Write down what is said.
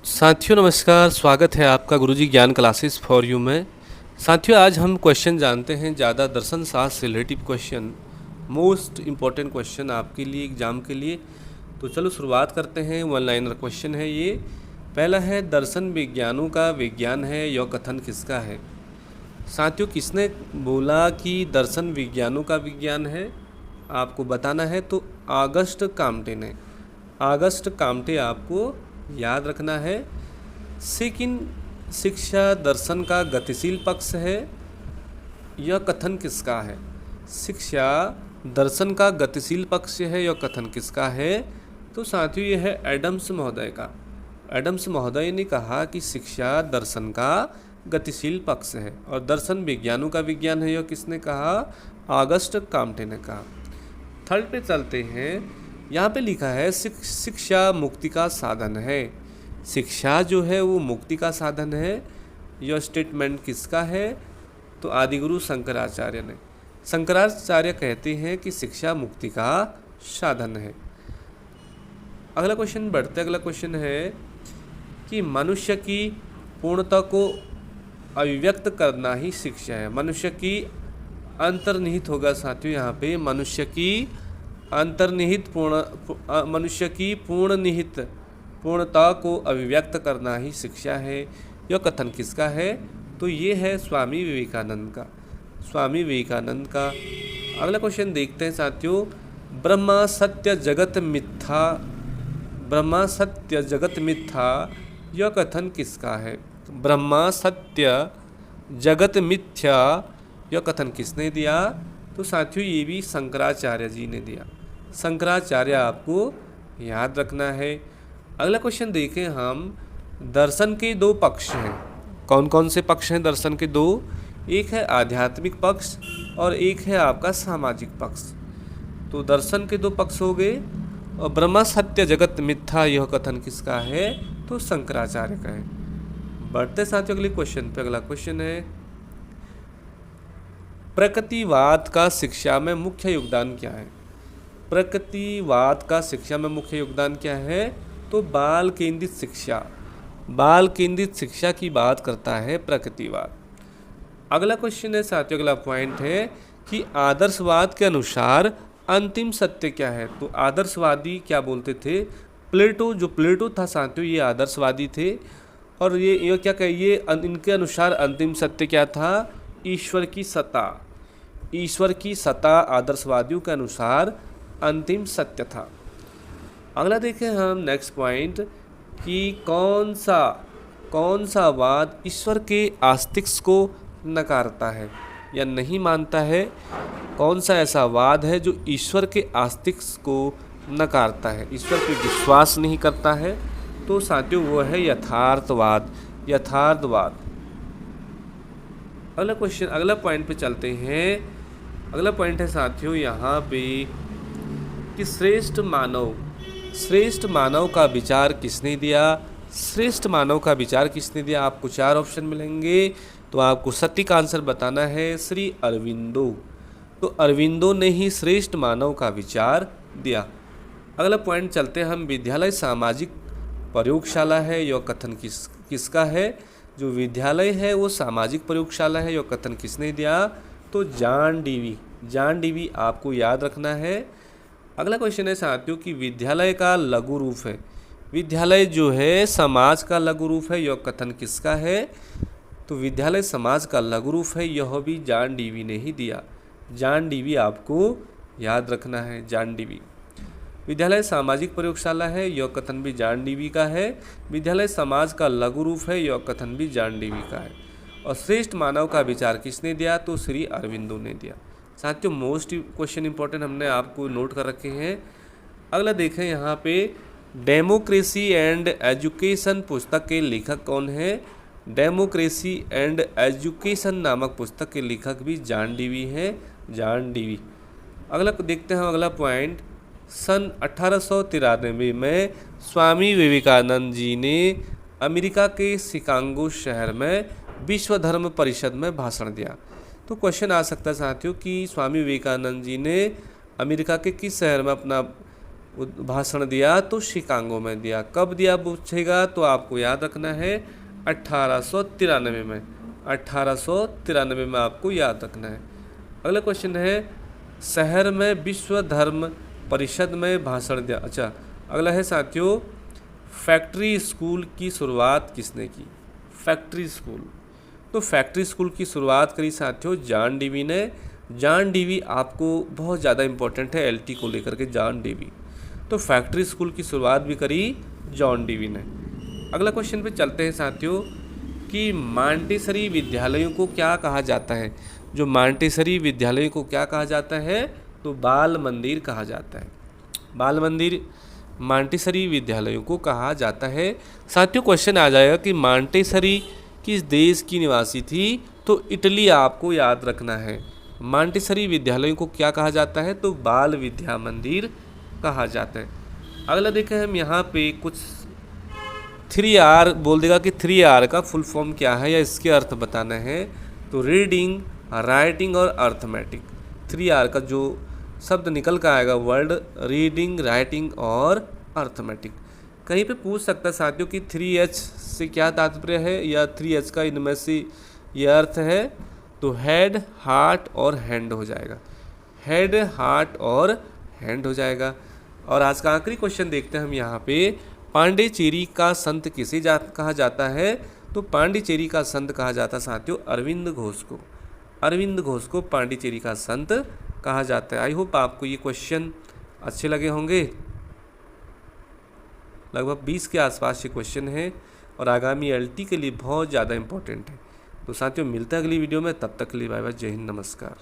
साथियों नमस्कार, स्वागत है आपका गुरुजी ज्ञान क्लासेस फॉर यू में। साथियों आज हम क्वेश्चन जानते हैं ज़्यादा दर्शन शास्त्र से relative question, most important question आपके लिए एग्जाम के लिए। तो चलो शुरुआत करते हैं। वन लाइनर क्वेश्चन है ये। पहला है, दर्शन विज्ञानों का विज्ञान है, यह कथन किसका है? साथियों किसने बोला कि दर्शन विज्ञानों का विज्ञान है? आपको बताना है तो ऑगस्ट काम्टे ने। ऑगस्ट काम्टे आपको याद रखना है। सेकिंड, शिक्षा दर्शन का गतिशील पक्ष है, यह कथन किसका है? शिक्षा दर्शन का गतिशील पक्ष है, यह कथन किसका है? तो साथियों यह है एडम्स महोदय का। एडम्स महोदय ने कहा कि शिक्षा दर्शन का गतिशील पक्ष है, और दर्शन विज्ञानों का विज्ञान है, यह किसने कहा? ऑगस्ट काम्टे ने कहा। थर्ड पे चलते हैं। यहाँ पे लिखा है शिक्षा मुक्ति का साधन है। शिक्षा जो है वो मुक्ति का साधन है, यह स्टेटमेंट किसका है? तो आदिगुरु शंकराचार्य ने। शंकराचार्य कहते हैं कि शिक्षा मुक्ति का साधन है। अगला क्वेश्चन बढ़ते, अगला क्वेश्चन है कि मनुष्य की पूर्णता को अभिव्यक्त करना ही शिक्षा है। मनुष्य की अंतर्निहित होगा साथियों यहाँ पे, मनुष्य की अंतर्निहित मनुष्य की पूर्णता को अभिव्यक्त करना ही शिक्षा है, यह कथन किसका है? तो ये है स्वामी विवेकानंद का। स्वामी विवेकानंद का। अगला क्वेश्चन देखते हैं साथियों। ब्रह्मा सत्य जगत मिथ्या, ब्रह्मा सत्य जगत मिथ्या, यह कथन किसका है? ब्रह्मा सत्य जगत मिथ्या, यह कथन किसने दिया? तो साथियों ये भी शंकराचार्य जी ने दिया। शंकराचार्य आपको याद रखना है। अगला क्वेश्चन देखें हम। दर्शन के दो पक्ष हैं। कौन कौन से पक्ष हैं दर्शन के? दो। एक है आध्यात्मिक पक्ष और एक है आपका सामाजिक पक्ष। तो दर्शन के दो पक्ष हो गए। और ब्रह्मा सत्य जगत मिथ्या, यह कथन किसका है? तो शंकराचार्य का है। बढ़ते साथियों अगले क्वेश्चन पे। अगला क्वेश्चन है, प्रकृतिवाद का शिक्षा में मुख्य योगदान क्या है? प्रकृतिवाद का शिक्षा में मुख्य योगदान क्या है? तो बाल केंद्रित शिक्षा। बाल केंद्रित शिक्षा की बात करता है प्रकृतिवाद। अगला क्वेश्चन है साथियों, अगला पॉइंट है कि आदर्शवाद के अनुसार अंतिम सत्य क्या है? तो आदर्शवादी क्या बोलते थे? प्लेटो, जो प्लेटो था साथियों ये आदर्शवादी थे। और ये क्या कहिए, इनके अनुसार अंतिम सत्य क्या था? ईश्वर की सत्ता। ईश्वर की सत्ता आदर्शवादियों के अनुसार अंतिम सत्य था। अगला देखें हम नेक्स्ट पॉइंट कि कौन सा वाद ईश्वर के अस्तित्व को नकारता है या नहीं मानता है? कौन सा ऐसा वाद है जो ईश्वर के अस्तित्व को नकारता है, ईश्वर पे विश्वास नहीं करता है? तो साथियों वो है यथार्थवाद। यथार्थवाद। अगला क्वेश्चन, अगला पॉइंट पे चलते हैं। अगला पॉइंट है साथियों यहाँ पे कि श्रेष्ठ मानव का विचार किसने दिया? श्रेष्ठ मानव का विचार किसने दिया? आपको चार ऑप्शन मिलेंगे, तो आपको सटीक आंसर बताना है श्री अरविंदो। तो अरविंदो ने ही श्रेष्ठ मानव का विचार दिया। अगला पॉइंट चलते हैं हम। विद्यालय सामाजिक प्रयोगशाला है, यह कथन किसका है? जो विद्यालय है वो सामाजिक प्रयोगशाला है, यह कथन किसने दिया? तो जॉन डीवी। जॉन डीवी आपको याद रखना है। अगला क्वेश्चन है साथियों कि विद्यालय का लघु रूप है। विद्यालय जो है समाज का लघु रूप है, यह कथन किसका है? तो विद्यालय समाज का लघु रूप है, यह भी जॉन डीवी ने ही दिया। जॉन डीवी आपको याद रखना है। John Dewey. विद्यालय सामाजिक प्रयोगशाला है, यह कथन भी जॉन डीवी का है। विद्यालय समाज का लघु रूप है, यह कथन भी जॉन डीवी का है। और श्रेष्ठ मानव का विचार किसने दिया? तो श्री अरविंदो ने दिया। साथियों मोस्ट क्वेश्चन इंपॉर्टेंट हमने आपको नोट कर रखे हैं। अगला देखें यहाँ पे, डेमोक्रेसी एंड एजुकेशन पुस्तक के लेखक कौन है? डेमोक्रेसी एंड एजुकेशन नामक पुस्तक के लेखक भी जॉन डीवी हैं। John Dewey. अगला देखते हैं अगला पॉइंट। सन 1893 में स्वामी विवेकानंद जी ने अमेरिका के शिकागो शहर में विश्व धर्म परिषद में भाषण दिया। तो क्वेश्चन आ सकता है साथियों कि स्वामी विवेकानंद जी ने अमेरिका के किस शहर में अपना भाषण दिया तो शिकागो में दिया। कब दिया पूछेगा तो आपको याद रखना है 1893 में। 1893 में आपको याद रखना है। अगला क्वेश्चन है शहर में विश्व धर्म परिषद में भाषण दिया। अच्छा, अगला है साथियों फैक्ट्री स्कूल की शुरुआत किसने की? फैक्ट्री स्कूल, तो फैक्ट्री स्कूल की शुरुआत करी साथियों जॉन डीवी ने। जॉन डीवी आपको बहुत ज़्यादा इंपॉर्टेंट है एलटी को लेकर के, जॉन डीवी। तो फैक्ट्री स्कूल की शुरुआत भी करी जॉन डीवी ने। अगला क्वेश्चन पे चलते हैं साथियों कि मांटेसरी विद्यालयों को क्या कहा जाता है? जो मांटेसरी विद्यालयों को क्या कहा जाता है? तो बाल मंदिर कहा जाता है। बाल मंदिर मांटेसरी विद्यालयों को कहा जाता है। साथियों क्वेश्चन आ जाएगा कि मांटेसरी किस देश की निवासी थी? तो इटली आपको याद रखना है। मांटेसरी विद्यालयों को क्या कहा जाता है? तो बाल विद्या मंदिर कहा जाता है। अगला देखें हम यहाँ पे कुछ 3R बोल देगा कि 3R का फुल फॉर्म क्या है या इसके अर्थ बताना है। तो रीडिंग, राइटिंग और अर्थमेटिक। 3R का जो शब्द निकल कर आएगा वर्ड रीडिंग, राइटिंग और अर्थमेटिक। कहीं पे पूछ सकता है साथियों कि 3H से क्या तात्पर्य है या 3H का इनमें से ये अर्थ है। तो हेड, हार्ट और हैंड हो जाएगा। हेड, हार्ट और हैंड हो जाएगा। और आज का आखिरी क्वेश्चन देखते हैं हम यहाँ पे पांडिचेरी का संत किसे कहा जाता है? तो पांडिचेरी का संत कहा जाता है साथियों अरविंद घोष को। अरविंद घोष को पांडिचेरी का संत कहा जाता है। आई होप आपको ये क्वेश्चन अच्छे लगे होंगे। लगभग 20 के आसपास ये क्वेश्चन है और आगामी एलटी के लिए बहुत ज़्यादा इंपॉर्टेंट है। तो साथियों मिलते हैं अगली वीडियो में, तब तक के लिए बाय बाय, जय हिंद, नमस्कार।